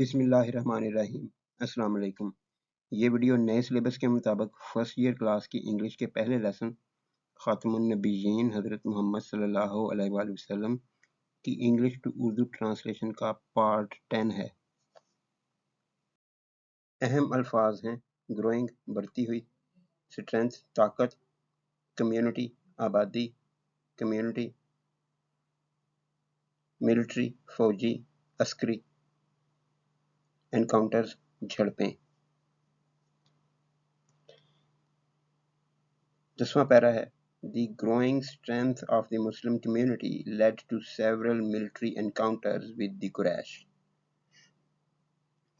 بسم اللہ الرحمن الرحیم۔ السلام علیکم۔ یہ ویڈیو نئے سلیبس کے مطابق فرسٹ ایئر کلاس کی انگلش کے پہلے لیسن خاتم النبیین حضرت محمد صلی اللہ علیہ وآلہ وسلم کی انگلش ٹو اردو ٹرانسلیشن کا پارٹ 10 ہے۔ اہم الفاظ ہیں گروئنگ بڑھتی ہوئی، اسٹرینتھ طاقت، کمیونٹی آبادی، کمیونٹی، ملٹری فوجی، عسکری، انکاؤنٹرز جھڑپیں۔ 10واں پیرا ہے The growing strength of the Muslim community led to several military encounters with the Quraysh.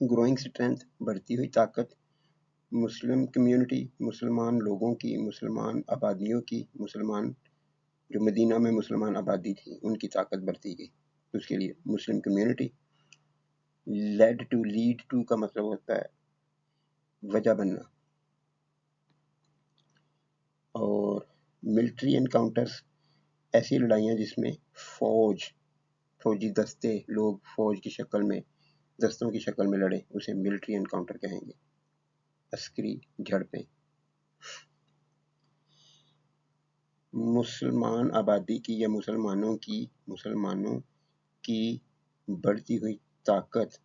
Growing strength بڑھتی ہوئی طاقت، مسلم کمیونٹی مسلمان لوگوں کی، مسلمان آبادیوں کی، مسلمان جو مدینہ میں مسلمان آبادی تھی ان کی طاقت بڑھتی گئی، اس کے لیے مسلم کمیونٹی۔ لیڈ ٹو کا مطلب ہوتا ہے وجہ بننا، اور ملٹری انکاؤنٹرز ایسی لڑائیاں جس میں فوجی دستے لوگ فوج کی شکل میں، دستوں کی شکل میں لڑے، اسے ملٹری انکاؤنٹر کہیں گے۔ عسکری جھڑپیں، مسلمان آبادی کی یا مسلمانوں کی بڑھتی ہوئی طاقت،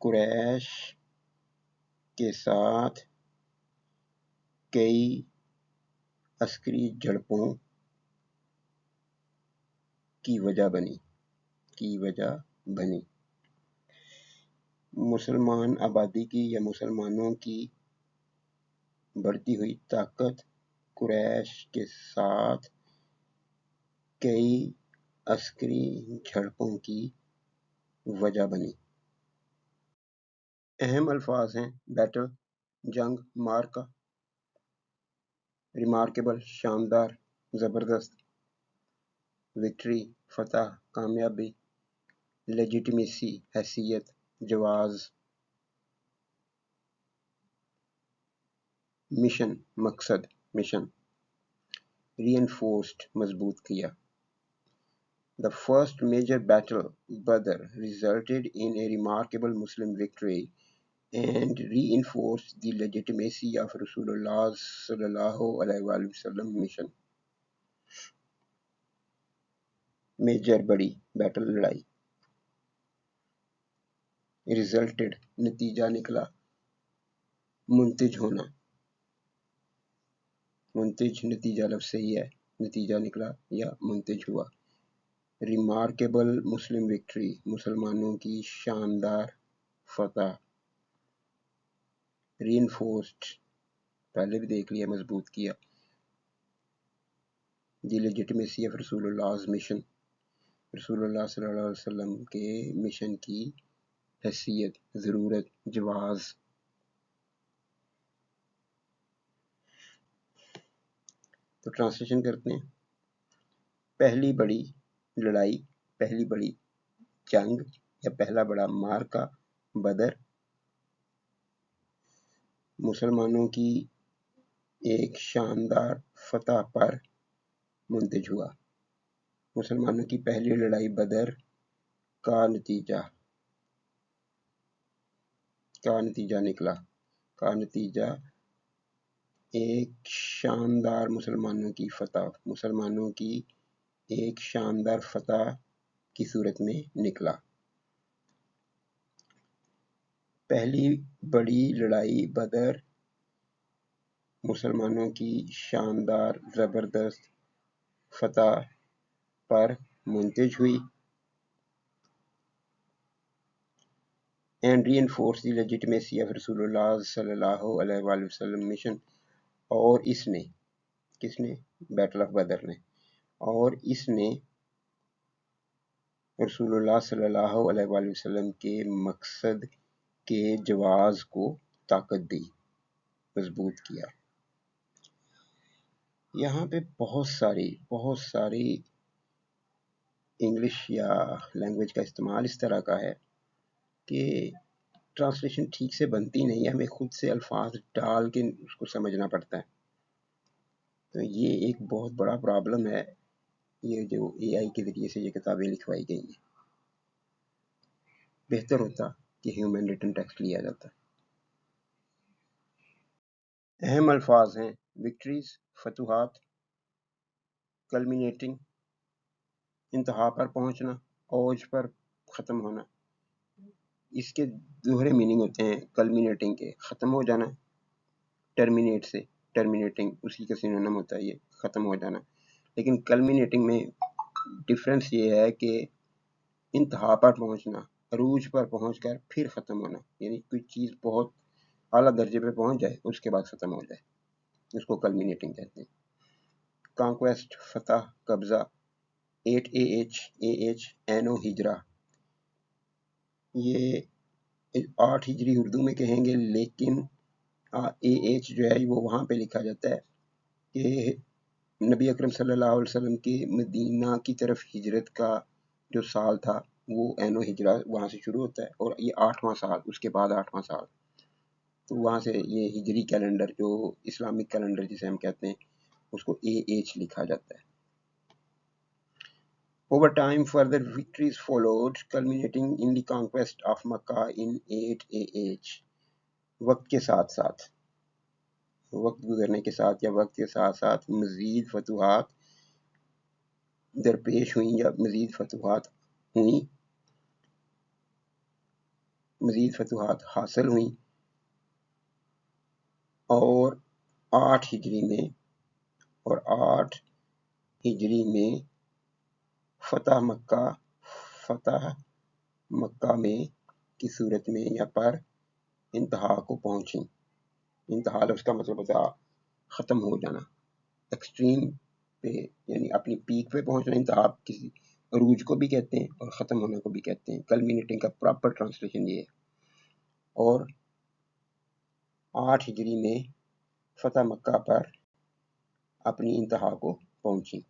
قریش کے ساتھ کئی عسکری جھڑپوں کی وجہ بنی۔ مسلمان آبادی کی یا مسلمانوں کی بڑھتی ہوئی طاقت قریش کے ساتھ کئی عسکری جھڑپوں کی وجہ بنی۔ اہم الفاظ ہیں بیٹل جنگ، مارکا ریمارکیبل شاندار، زبردست، وکٹری فتح کامیابی، لیجیٹمیسی حیثیت جواز، مشن مقصد مشن، ری انفورسڈ مضبوط کیا۔ The first major battle, Badr, resulted in a remarkable Muslim victory and reinforced the legitimacy of Rasulullah sallallahu alaihi wasallam mission. Major بڑی بیٹل لڑائی، resulted نتیجہ نکلا، منتج ہونا، منتج نتیجہ لفظ صحیح ہے، نتیجہ نکلا یا منتج ہوا۔ ریمارکیبل مسلم وکٹری مسلمانوں کی شاندار فتح۔ ری انفورسڈ پہلے بھی دیکھ لیا، مضبوط کیا۔ دی لیجیٹمیسی آف رسول اللہ مشن، رسول اللہ صلی اللہ علیہ وسلم کے مشن کی حیثیت، ضرورت، جواز۔ تو ٹرانسلیشن کرتے ہیں۔ پہلی بڑی لڑائی، پہلی بڑی جنگ یا پہلا بڑا مارکا بدر مسلمانوں کی ایک شاندار فتح پر منتج ہوا۔ مسلمانوں کی پہلی لڑائی بدر کا نتیجہ نکلا، کا نتیجہ ایک شاندار مسلمانوں کی فتح، مسلمانوں کی ایک شاندار فتح کی صورت میں نکلا۔ پہلی بڑی لڑائی بدر مسلمانوں کی شاندار زبردست فتح پر منتج ہوئی۔ and reinforce the legitimacy of رسول اللہ صلی اللہ علیہ وآلہ وسلم مشن، اور اس نے، کس نے؟ بیٹل آف بدر نے، اور اس نے رسول اللہ صلی اللہ علیہ وآلہ وسلم کے مقصد کے جواز کو طاقت دی، مضبوط کیا۔ یہاں پہ بہت ساری انگلش یا لینگویج کا استعمال اس طرح کا ہے کہ ٹرانسلیشن ٹھیک سے بنتی نہیں ہے، ہمیں خود سے الفاظ ڈال کے اس کو سمجھنا پڑتا ہے۔ تو یہ ایک بہت بڑا پرابلم ہے، یہ جو اے آئی کے ذریعے سے یہ کتابیں لکھوائی گئی ہیں۔ بہتر ہوتا کہ ہیومن ریٹن ٹیکسٹ لیا جاتا۔ اہم الفاظ ہیں وکٹریز، فتوحات، کلمینیٹنگ انتہا پر پہنچنا، اوج پر ختم ہونا۔ اس کے دوہرے میننگ ہوتے ہیں کلمینیٹنگ کے ختم ہو جانا، ٹرمینیٹ سے ٹرمینیٹنگ اسی کا سینونیم ہوتا ہے یہ ختم ہو جانا، لیکن کلمینیٹنگ میں ڈفرینس یہ ہے کہ انتہا پر پہنچنا، عروج پر پہنچ کر پھر ختم ہونا، یعنی کوئی چیز بہت اعلیٰ درجے پہ پہنچ جائے اس کے بعد ختم ہو جائے، اس کو کلمینیٹنگ کہتے ہیں۔ کانکویسٹ فتح، قبضہ، 8 AH ہجرہ، یہ 8 ہجری اردو میں کہیں گے، لیکن AH جو ہے وہ وہاں پہ لکھا جاتا ہے کہ نبی اکرم صلی اللہ علیہ وسلم کے مدینہ کی طرف ہجرت کا جو سال تھا وہ اینو ہجرہ وہاں سے شروع ہوتا ہے، اور یہ 8واں سال، اس کے بعد 8واں سال، تو وہاں سے یہ ہجری کیلنڈر جو اسلامک کیلنڈر جسے ہم کہتے ہیں اس کو AH لکھا جاتا ہے۔ Over time, further victories followed, culminating in the conquest of Makkah in 8 AH. وقت کے ساتھ ساتھ، وقت گزرنے کے ساتھ یا وقت کے ساتھ ساتھ مزید فتوحات درپیش ہوئیں یا مزید فتوحات ہوئیں، مزید فتوحات حاصل ہوئیں، اور 8 ہجری میں فتح مکہ میں کی صورت میں یا پر انتہا کو پہنچیں۔ انتہا لفظ کا مطلب ہوتا ہے ختم ہو جانا، ایکسٹریم پہ یعنی اپنی پیک پہ پہنچنا، انتہا کسی عروج کو بھی کہتے ہیں اور ختم ہونے کو بھی کہتے ہیں۔ کلمینیٹنگ کا پراپر ٹرانسلیشن یہ ہے۔ اور 8 ہجری میں فتح مکہ پر اپنی انتہا کو پہنچی۔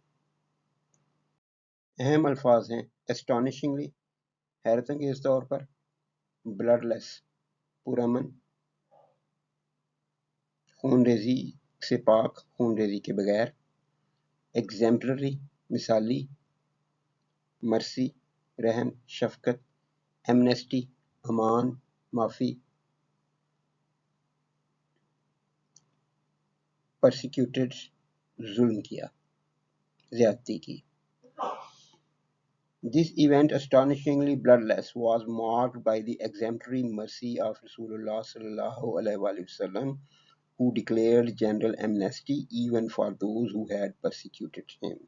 اہم الفاظ ہیں اسٹانشنگلی حیرت انگیز طور پر، بلڈ لیس پرامن، خون ریزی سے پاک، خون ریزی کے بغیر، ایگزیمپلری مثالی، مرسی رحم شفقت، ایمنیسٹی امان معافی، پرسیکیوٹڈ ظلم کیا، زیادتی کی۔ This event, astonishingly bloodless, was marked by the exemplary mercy of Rasulullah sallallahu alaihi wasallam, who declared general amnesty even for those who had persecuted him.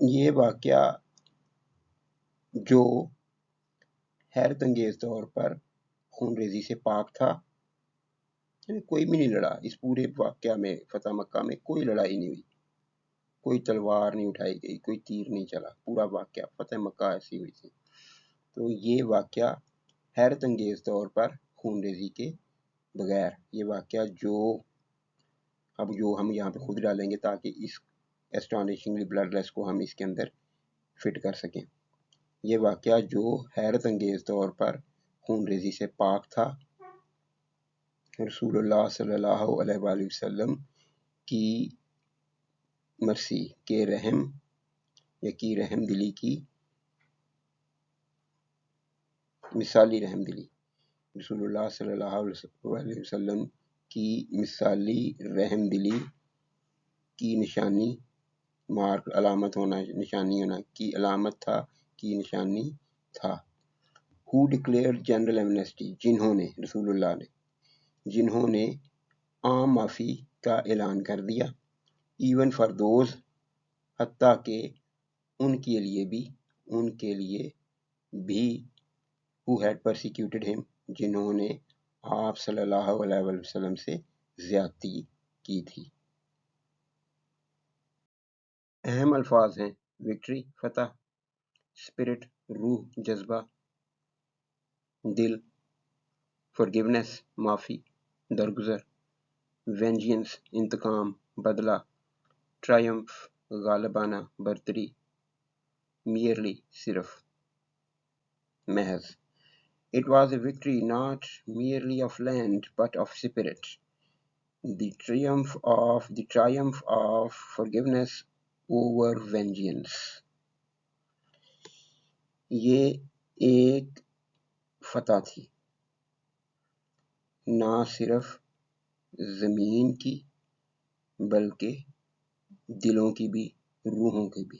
یہ واقعہ جو حیرت انگیز طور پر خون ریزی سے پاک تھا، یعنی کوئی بھی نہیں لڑا اس پورے واقعہ میں، فتح مکہ میں کوئی لڑائی نہیں ہوئی، کوئی تلوار نہیں اٹھائی گئی، کوئی تیر نہیں چلا، پورا واقعہ فتح مکہ ایسی ہوئی تھی۔ تو یہ واقعہ حیرت انگیز طور پر خون ریزی کے بغیر، یہ واقعہ جو ہم یہاں پہ خود ڈالیں گے تاکہ اس اسٹانشنگلی بلڈ لیس کو ہم اس کے اندر فٹ کر سکیں۔ یہ واقعہ جو حیرت انگیز طور پر خون ریزی سے پاک تھا، رسول اللہ صلی اللہ علیہ وآلہ وسلم کی مرسی کے رحم یا کی رحم دلی کی مثالی رحم دلی، رسول اللہ صلی اللہ علیہ وسلم کی مثالی رحم دلی کی نشانی، مارک علامت ہونا، نشانی ہونا، کی علامت تھا، کی نشانی تھا۔ Who declared general amnesty، جنہوں نے، رسول اللہ نے، جنہوں نے عام معافی کا اعلان کر دیا، even for those، حتیٰ کہ ان کے لیے بھی who had persecuted him، جنہوں نے آپ صلی اللہ علیہ وسلم سے زیادتی کی تھی۔ اہم الفاظ ہیں وکٹری فتح، اسپرٹ روح جذبہ، دل، forgiveness معافی درگزر، vengeance انتقام بدلہ، triumph غالبانہ برتری، merely صرف محض۔ It was a victory not merely of land but of spirit. The triumph of forgiveness over vengeance. یہ ایک فتح تھی، نہ صرف زمین کی بلکہ دلوں کی بھی، روحوں کی بھی.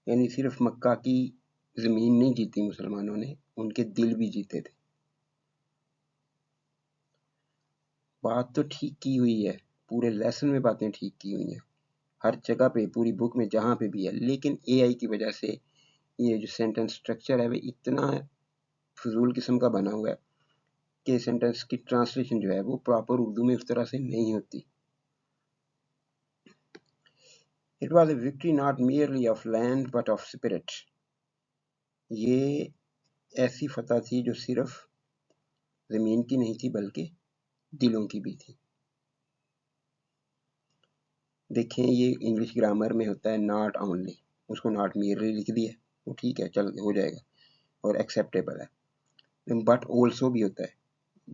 یعنی صرف مکہ کی زمین نہیں جیتی مسلمانوں نے، ان کے دل بھی جیتے تھے. بات تو ٹھیک کی ہوئی ہے، پورے لیسن میں باتیں ٹھیک کی ہوئی ہیں، ہر جگہ پہ، پوری بک میں جہاں پہ بھی ہے. لیکن اے آئی کی وجہ سے یہ جو سینٹنس سٹرکچر ہے وہ اتنا فضول قسم کا بنا ہوا ہے کہ سینٹنس کی ٹرانسلیشن جو ہے وہ پراپر اردو میں اس طرح سے نہیں ہوتی. It was a victory not merely of land but of spirit. یہ ایسی فتح تھی جو صرف زمین کی نہیں تھی بلکہ دلوں کی بھی تھی. دیکھیں یہ انگلش گرامر میں ہوتا ہے ناٹ اونلی، اس کو ناٹ میرلی لکھ دیا، وہ ٹھیک ہے، چل ہو جائے گا اور ایکسیپٹیبل ہے. بٹ آلسو بھی ہوتا ہے،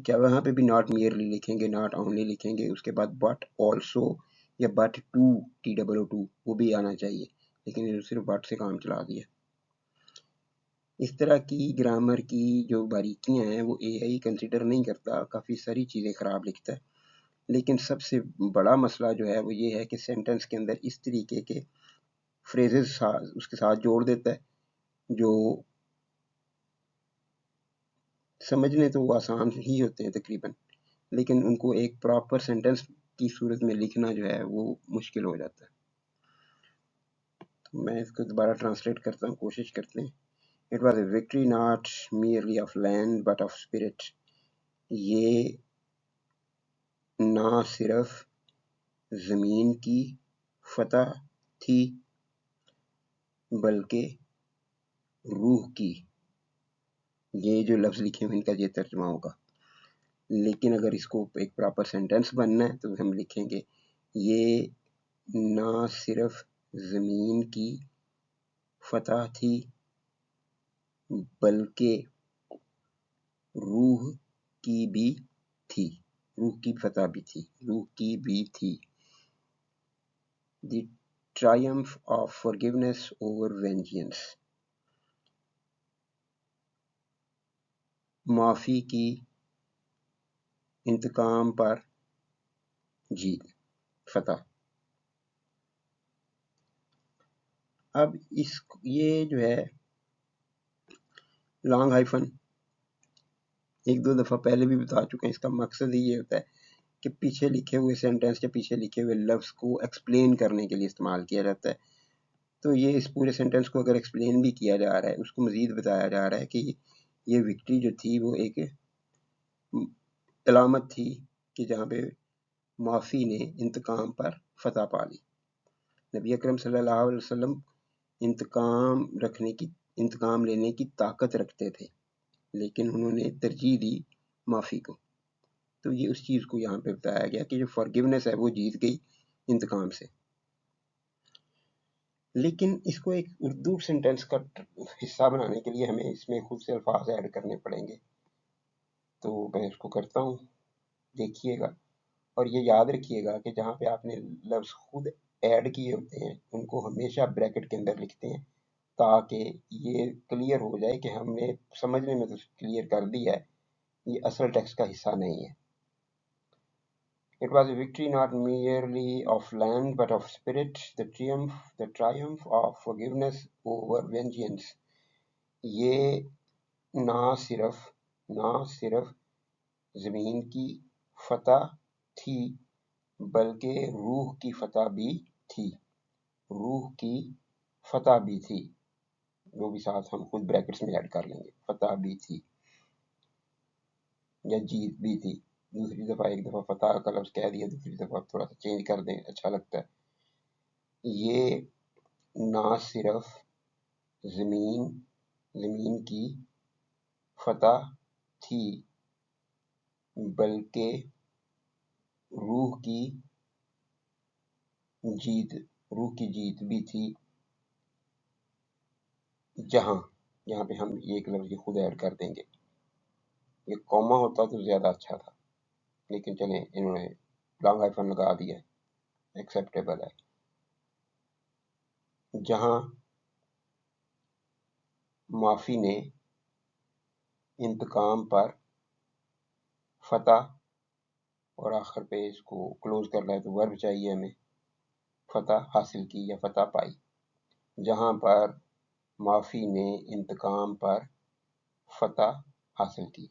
جب وہاں پہ بھی ناٹ میرلی لکھیں گے، ناٹ اونلی لکھیں گے، اس کے بعد بٹ آلسو یا بٹ ٹو، TOO وہ بھی آنا چاہیے، لیکن صرف بٹ سے کام چلا دیا. اس طرح کی گرامر کی جو باریکیاں ہیں وہ اے آئی کنسیڈر نہیں کرتا، کافی ساری چیزیں خراب لکھتا ہے. لیکن سب سے بڑا مسئلہ جو ہے وہ یہ ہے کہ سینٹنس کے اندر اس طریقے کے فریزز اس کے ساتھ جوڑ دیتا ہے جو سمجھنے تو وہ آسان ہی ہوتے ہیں تقریباً، لیکن ان کو ایک پراپر سینٹنس کی صورت میں لکھنا جو ہے وہ مشکل ہو جاتا ہے. میں اس کو دوبارہ ٹرانسلیٹ کرتا ہوں، کوشش کرتے ہیں. It was a victory not merely of land but of spirit. یہ نہ صرف زمین کی فتح تھی بلکہ روح کی. یہ جو لفظ لکھے ہوئے ان کا یہ ترجمہ ہوگا، لیکن اگر اس کو ایک پراپر سینٹنس بننا ہے تو ہم لکھیں گے یہ نہ صرف زمین کی فتح تھی بلکہ روح کی بھی تھی، روح کی فتح بھی تھی، روح کی بھی تھی. The triumph of forgiveness over vengeance. معافی کی انتقام پر جیت، فتح. اب یہ جو ہے لانگ ہائفن ایک دو دفعہ پہلے بھی بتا چکے ہیں، اس کا مقصد ہی یہ ہوتا ہے کہ پیچھے لکھے ہوئے سینٹنس یا پیچھے لکھے ہوئے لفظ کو ایکسپلین کرنے کے لیے استعمال کیا جاتا ہے. تو یہ اس پورے سینٹنس کو اگر ایکسپلین بھی کیا جا رہا ہے، اس کو مزید بتایا جا رہا ہے کہ یہ وکٹری جو تھی وہ ایک علامت تھی کہ جہاں پہ معافی نے انتقام پر فتح پا لی. نبی اکرم صلی اللہ علیہ وسلم انتقام لینے کی طاقت رکھتے تھے، لیکن انہوں نے ترجیح دی معافی کو. تو یہ اس چیز کو یہاں پہ بتایا گیا کہ جو فارگیونیس ہے وہ جیت گئی انتقام سے. لیکن اس کو ایک اردو سینٹنس کا حصہ بنانے کے لیے ہمیں اس میں خود سے الفاظ ایڈ کرنے پڑیں گے. تو میں اس کو کرتا ہوں، دیکھیے گا اور یہ یاد رکھیے گا کہ جہاں پہ آپ نے لفظ خود ایڈ کیے ہوتے ہیں ان کو ہمیشہ بریکٹ کے اندر لکھتے ہیں تاکہ یہ کلیئر ہو جائے کہ ہم نے سمجھنے میں تو کلیئر کر دیا ہے، یہ اصل ٹیکسٹ کا حصہ نہیں ہے. It was a victory not merely of land but of spirit, the triumph of forgiveness over vengeance. یہ نہ صرف زمین کی فتح تھی بلکہ روح کی فتح بھی تھی، روح کی فتح بھی تھی، جو بھی ساتھ ہم خود بریکٹس میں ایڈ کر لیں گے، فتح بھی تھی یا جیت بھی تھی. دوسری دفعہ ایک دفعہ فتح کا لفظ کہہ دیا، دوسری دفعہ تھوڑا سا چینج کر دیں، اچھا لگتا ہے. یہ نہ صرف زمین کی فتح تھی بلکہ روح کی جیت بھی تھی. جہاں پہ ہم ایک لفظ خود ایڈ کر دیں گے، یہ کوما ہوتا تو زیادہ اچھا تھا، لیکن چلیں انہوں نے لانگ ہائفن لگا دیا، ایکسیپٹیبل ہے. جہاں معافی نے انتقام پر فتح، اور آخر پہ اس کو کلوز کرنا ہے تو ورب چاہیے ہمیں، فتح حاصل کی یا فتح پائی، جہاں پر معافی نے انتقام پر فتح حاصل کی۔